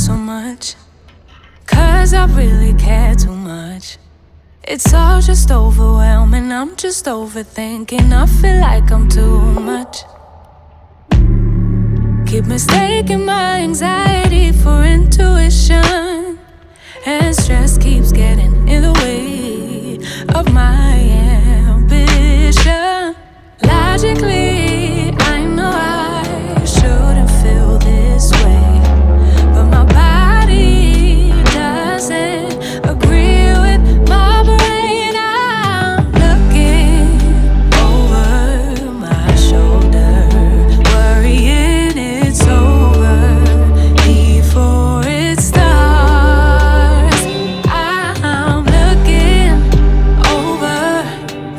so much, 'cause I really care too much. It's all just overwhelming, I'm just overthinking. I feel like I'm too much. Keep mistaking my anxiety for intuition, and stress keeps getting in the way of my ambition. Logically, I know I shouldn't feel this way, but my body doesn't agree with my brain. I'm looking over my shoulder, worrying it's over before it starts. I'm looking over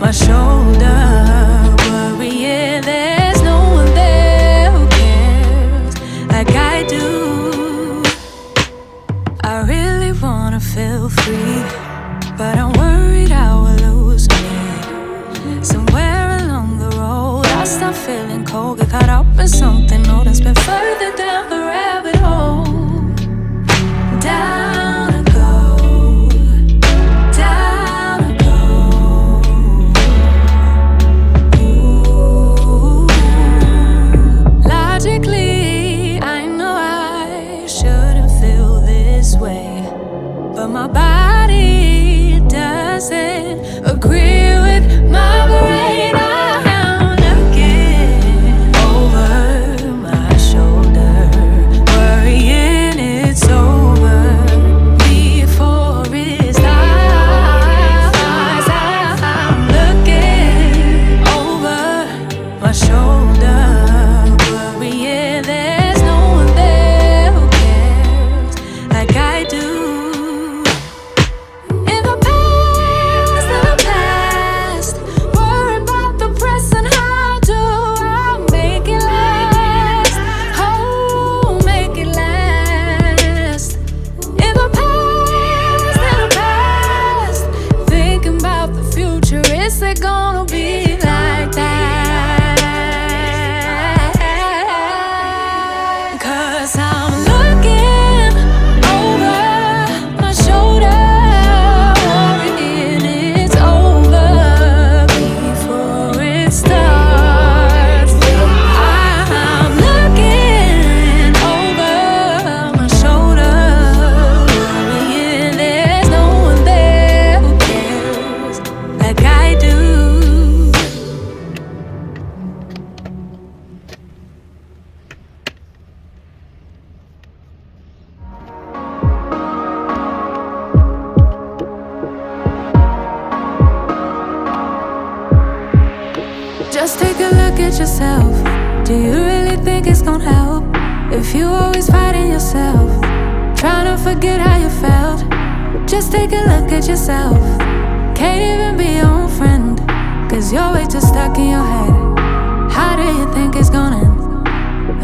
my shoulder, worrying there's no one there who cares like I do. I really wanna feel free, but I'm worried I will lose me. Somewhere along the road I start feeling cold, get caught up in something old that's been further down the rabbit hole. Down to go, down to go. Ooh. Logically, I know I shouldn't feel this way, but my body doesn't agree with my brain. I'm looking over my shoulder, worrying it's over before it starts. I'm looking over my shoulder, worrying there's no one there who cares like I do. In the past, worry about the present. How do I make it last? Oh, make it last. In the past, thinking about the future. Is it gonna be like that? 'Cause I'm looking over my shoulder, worrying it's over before it starts. I'm looking over my shoulder, worrying there's no one there who cares like I do. Just take a look at yourself. Do you really think it's gonna help if you always fighting yourself, trying to forget how you felt? Just take a look at yourself. Can't even be your own friend, 'cause you're way too stuck in your head. How do you think it's gonna end?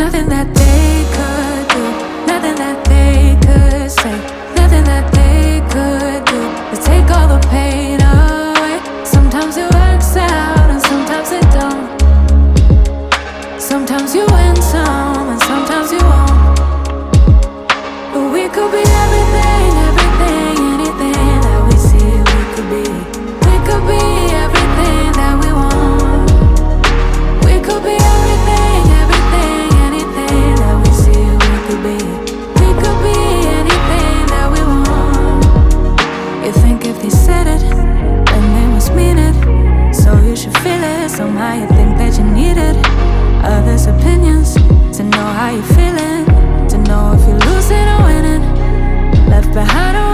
Nothing that they could do, nothing that they could say, nothing that they could do to take all the pain away. Sometimes it works out and sometimes it don't. Sometimes you win some and sometimes you won't. But we could be everything, everything, anything that we see we could be. We could be everything that we want. We could be everything, everything, anything that we see we could be. We could be anything that we want. You think if they said it, then they must mean it. So you should feel it. Somehow you think that you need it. Others' opinions to know how you're feeling, to know if you're losing or winning. Left behind.